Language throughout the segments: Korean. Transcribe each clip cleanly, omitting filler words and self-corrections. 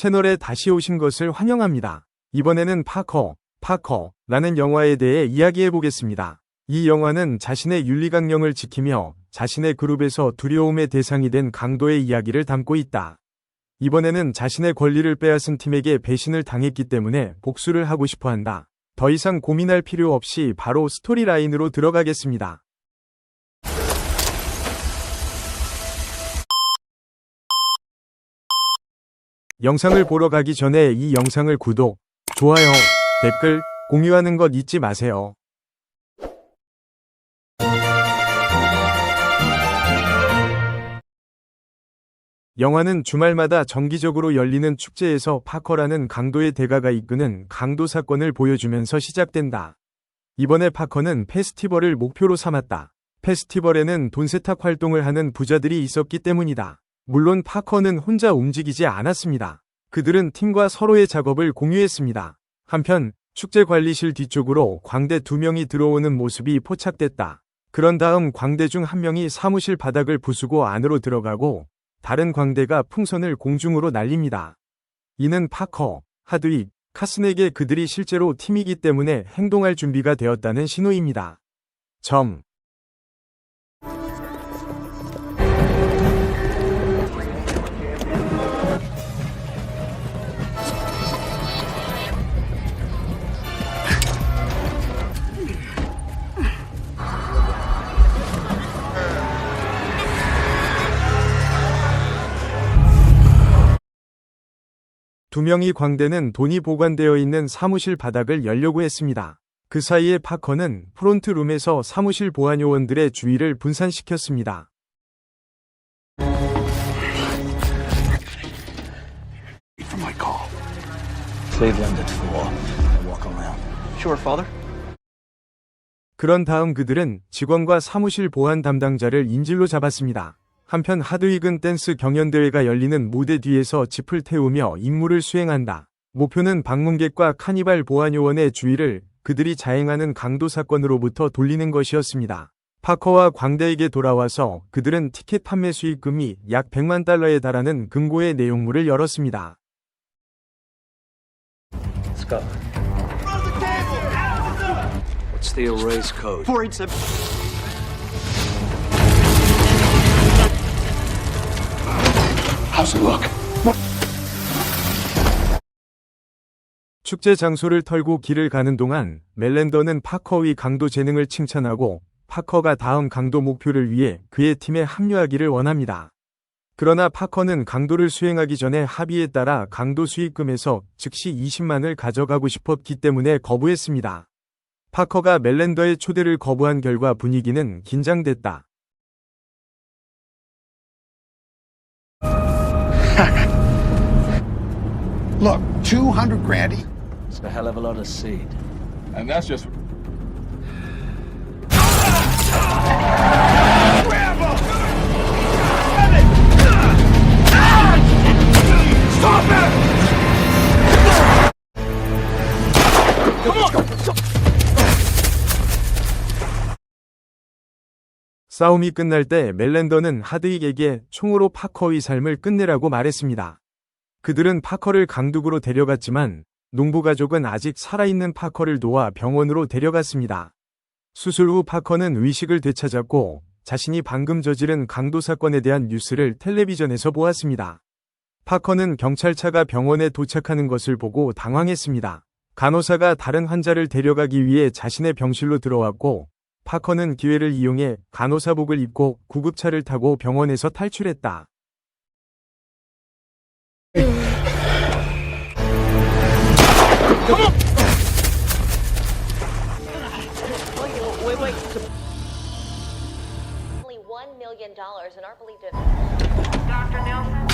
채널에 다시 오신 것을 환영합니다. 이번에는 파커라는 영화에 대해 이야기해 보겠습니다. 이 영화는 자신의 윤리강령을 지키며 자신의 그룹에서 두려움의 대상이 된 강도의 이야기를 담고 있다. 이번에는 자신의 권리를 빼앗은 팀에게 배신을 당했기 때문에 복수를 하고 싶어 한다. 더 이상 고민할 필요 없이 바로 스토리라인으로 들어가겠습니다. 영상을 보러 가기 전에 이 영상을 구독, 좋아요, 댓글, 공유하는 것 잊지 마세요. 영화는 주말마다 정기적으로 열리는 축제에서 파커라는 강도의 대가가 이끄는 강도 사건을 보여주면서 시작된다. 이번에 파커는 페스티벌을 목표로 삼았다. 페스티벌에는 돈 세탁 활동을 하는 부자들이 있었기 때문이다. 물론 파커는 혼자 움직이지 않았습니다. 그들은 팀과 서로의 작업을 공유했습니다. 한편 축제 관리실 뒤쪽으로 광대 2명이 들어오는 모습이 포착됐다. 그런 다음 광대 중 한 명이 사무실 바닥을 부수고 안으로 들어가고 다른 광대가 풍선을 공중으로 날립니다. 이는 파커, 하드윅, 카슨에게 그들이 실제로 팀이기 때문에 행동할 준비가 되었다는 신호입니다. 두 명의 광대는 돈이 보관되어 있는 사무실 바닥을 열려고 했습니다. 그 사이에 파커는 프론트룸에서 사무실 보안 요원들의 주의를 분산시켰습니다. 그런 다음 그들은 직원과 사무실 보안 담당자를 인질로 잡았습니다. 한편 하드윅은 댄스 경연대회가 열리는 무대 뒤에서 짚을 태우며 임무를 수행한다. 목표는 방문객과 카니발 보안요원의 주의를 그들이 자행하는 강도 사건으로부터 돌리는 것이었습니다. 파커와 광대에게 돌아와서 그들은 티켓 판매 수익금이 약 100만 달러에 달하는 금고의 내용물을 열었습니다. Scott. What's the erase code? 487. How's it look? 축제 장소를 털고 길을 가는 동안 멜랜더는 파커의 강도 재능을 칭찬하고 파커가 다음 강도 목표를 위해 그의 팀에 합류하기를 원합니다. 그러나 파커는 강도를 수행하기 전에 합의에 따라 강도 수익금에서 즉시 20만을 가져가고 싶었기 때문에 거부했습니다. 파커가 멜랜더의 초대를 거부한 결과 분위기는 긴장됐다. Look, 200 grand. It's a hell of a lot of seed. And that's just... Grab him! Stop it! 싸움이 끝날 때 멜랜더는 하드윅에게 총으로 파커의 삶을 끝내라고 말했습니다. 그들은 파커를 강둑으로 데려갔지만 농부 가족은 아직 살아있는 파커를 놓아 병원으로 데려갔습니다. 수술 후 파커는 의식을 되찾았고 자신이 방금 저지른 강도 사건에 대한 뉴스를 텔레비전에서 보았습니다. 파커는 경찰차가 병원에 도착하는 것을 보고 당황했습니다. 간호사가 다른 환자를 데려가기 위해 자신의 병실로 들어왔고 파커는 기회를 이용해 간호사복을 입고 구급차를 타고 병원에서 탈출했다. Only $1 million and are believed to Dr. Nelson?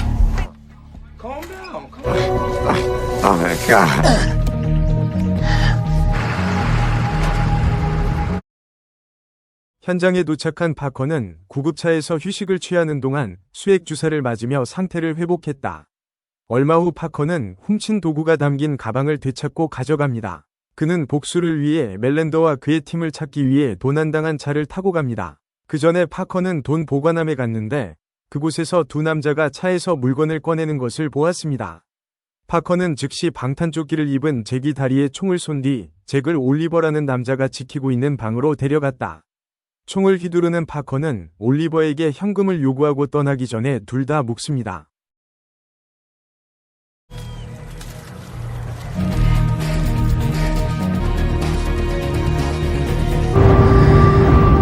Calm down. Oh my God. 현장에 도착한 파커는 구급차에서 휴식을 취하는 동안 수액 주사를 맞으며 상태를 회복했다. 얼마 후 파커는 훔친 도구가 담긴 가방을 되찾고 가져갑니다. 그는 복수를 위해 멜랜더와 그의 팀을 찾기 위해 도난당한 차를 타고 갑니다. 그 전에 파커는 돈 보관함에 갔는데 그곳에서 두 남자가 차에서 물건을 꺼내는 것을 보았습니다. 파커는 즉시 방탄조끼를 입은 잭이 다리에 총을 쏜 뒤 잭을 올리버라는 남자가 지키고 있는 방으로 데려갔다. 총을 휘두르는 파커는 올리버에게 현금을 요구하고 떠나기 전에 둘 다 묵습니다.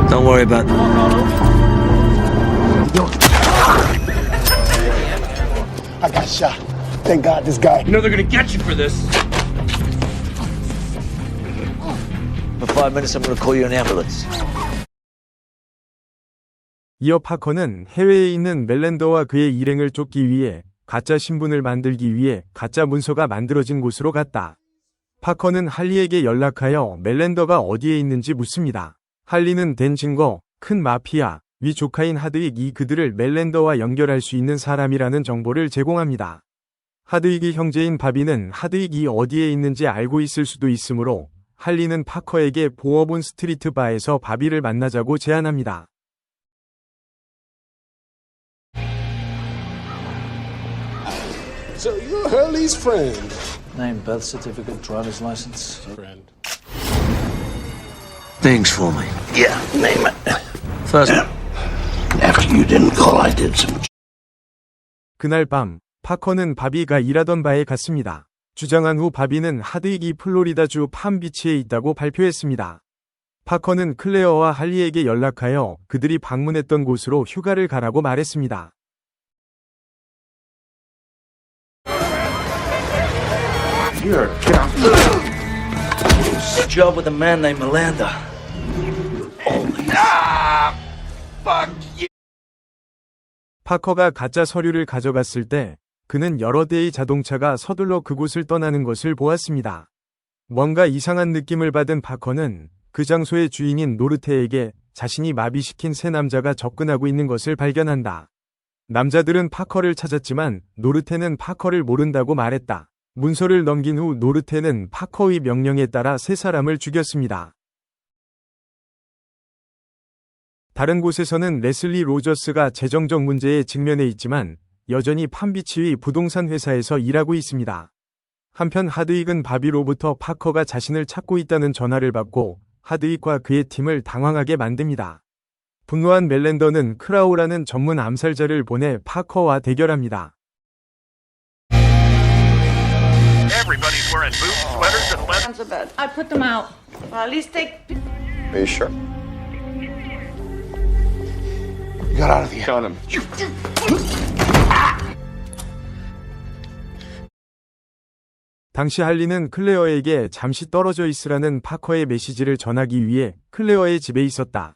Don't worry about I got shot. Thank God this guy. You know they're gonna get you for this. For 5 minutes. I'm gonna call you an ambulance. 이어 파커는 해외에 있는 멜렌더와 그의 일행을 쫓기 위해 가짜 신분을 만들기 위해 가짜 문서가 만들어진 곳으로 갔다. 파커는 할리에게 연락하여 멜렌더가 어디에 있는지 묻습니다. 할리는 된 증거, 큰 마피아, 위 조카인 하드윅이 그들을 멜렌더와 연결할 수 있는 사람이라는 정보를 제공합니다. 하드윅의 형제인 바비는 하드윅이 어디에 있는지 알고 있을 수도 있으므로 할리는 파커에게 보어본 스트리트 바에서 바비를 만나자고 제안합니다. So you're Hurley's friend. Name, birth certificate, driver's license. Friend. Things for me. Yeah, name it. First, After you didn't call, I did some. 그날 밤 파커는 바비가 일하던 바에 갔습니다. 주장한 후 바비는 하드윅이 플로리다주 팜비치에 있다고 발표했습니다. 파커는 클레어와 할리에게 연락하여 그들이 방문했던 곳으로 휴가를 가라고 말했습니다. job with a man named Miranda. 파커가 가짜 서류를 가져갔을 때 그는 여러 대의 자동차가 서둘러 그곳을 떠나는 것을 보았습니다. 뭔가 이상한 느낌을 받은 파커는 그 장소의 주인인 노르테에게 자신이 마비시킨 세 남자가 접근하고 있는 것을 발견한다. 남자들은 파커를 찾았지만 노르테는 파커를 모른다고 말했다. 문서를 넘긴 후 노르테는 파커의 명령에 따라 세 사람을 죽였습니다. 다른 곳에서는 레슬리 로저스가 재정적 문제에 직면해 있지만 여전히 팜비치의 부동산 회사에서 일하고 있습니다. 한편 하드윅은 바비로부터 파커가 자신을 찾고 있다는 전화를 받고 하드윅과 그의 팀을 당황하게 만듭니다. 분노한 멜렌더는 크라우라는 전문 암살자를 보내 파커와 대결합니다. Everybody's wearing boots, sweaters, and leather. Sounds bad. I put them out. Well, at least take. Are you sure? You got out of the Got him. 당시 할리는 클레어에게 잠시 떨어져 있으라는 파커의 메시지를 전하기 위해 클레어의 집에 있었다.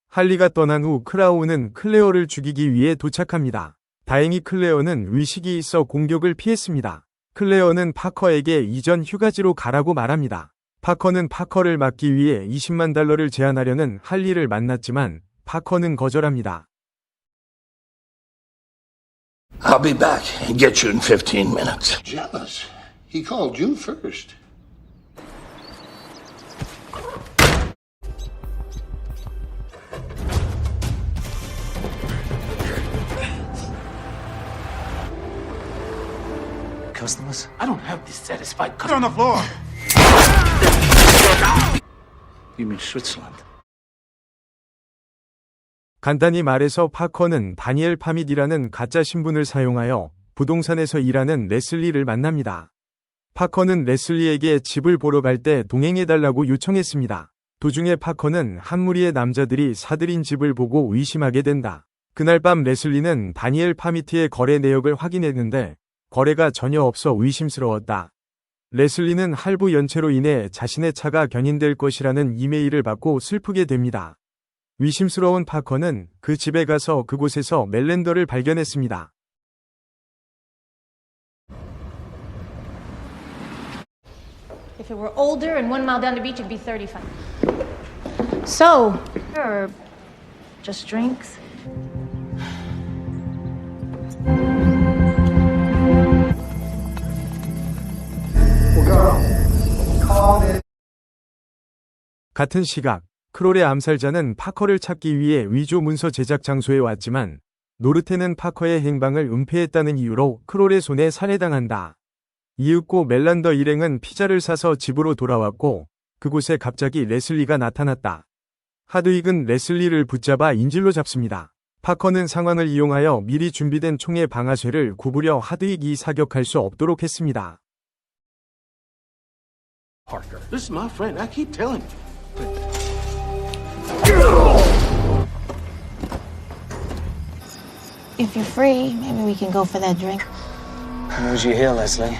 할리가 떠난 후 크라우는 클레어를 죽이기 위해 도착합니다. 다행히 클레어는 의식이 있어 공격을 피했습니다. 클레어는 파커에게 이전 휴가지로 가라고 말합니다. 파커는 파커를 막기 위해 $200,000를 제안하려는 할리를 만났지만 파커는 거절합니다. I'll be back and get you in 15 minutes. Jealous. He called you first. Customers? I don't have dissatisfied customers. On the floor. You mean Switzerland? 간단히 말해서 파커는 다니엘 파밋이라는 가짜 신분을 사용하여 부동산에서 일하는 레슬리를 만납니다. 파커는 레슬리에게 집을 보러 갈 때 동행해달라고 요청했습니다. 도중에 파커는 한 무리의 남자들이 사들인 집을 보고 의심하게 된다. 그날 밤 레슬리는 다니엘 파미트의 거래 내역을 확인했는데 거래가 전혀 없어 의심스러웠다. 레슬리는 할부 연체로 인해 자신의 차가 견인될 것이라는 이메일을 받고 슬프게 됩니다. 의심스러운 파커는 그 집에 가서 그곳에서 멜렌더를 발견했습니다. If it were older and 1 mile down the beach, it'd be 35. So, or just drinks? 같은 시각, 크롤의 암살자는 파커를 찾기 위해 위조 문서 제작 장소에 왔지만 노르테는 파커의 행방을 은폐했다는 이유로 크롤의 손에 살해당한다. 이윽고 멜란더 일행은 피자를 사서 집으로 돌아왔고 그곳에 갑자기 레슬리가 나타났다. 하드윅은 레슬리를 붙잡아 인질로 잡습니다. 파커는 상황을 이용하여 미리 준비된 총의 방아쇠를 구부려 하드윅이 사격할 수 없도록 했습니다. Parker, this is my friend. I keep telling you. If you're free, maybe we can go for that drink. Who's you here, Leslie?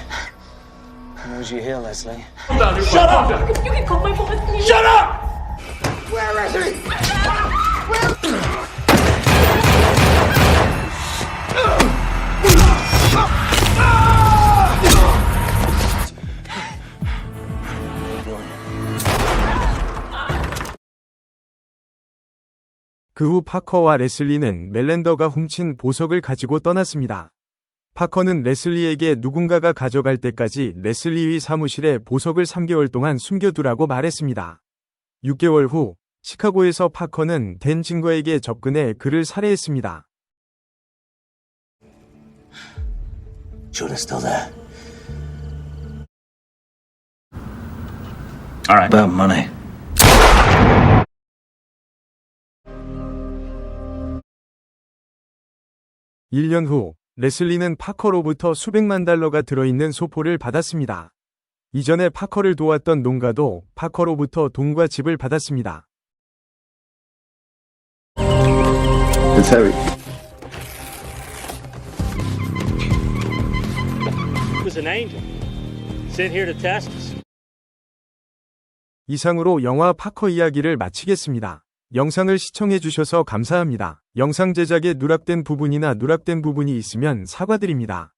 Who's you here, Leslie? 그 후 파커와 레슬리는 멜랜더가 훔친 보석을 가지고 떠났습니다. 파커는 레슬리에게 누군가가 가져갈 때까지 레슬리의 사무실에 보석을 3개월 동안 숨겨두라고 말했습니다. 6개월 후 시카고에서 파커는 댄 증거에게 접근해 그를 살해했습니다. Judah's still there. All right. About money. 일 년 후 레슬리는 파커로부터 수백만 달러가 들어있는 소포를 받았습니다. 이전에 파커를 도왔던 농가도 파커로부터 돈과 집을 받았습니다. It's heavy. Was an angel sent here to test us. 이상으로 영화 파커 이야기를 마치겠습니다. 영상을 시청해주셔서 감사합니다. 영상 제작에 누락된 부분이나 누락된 부분이 있으면 사과드립니다.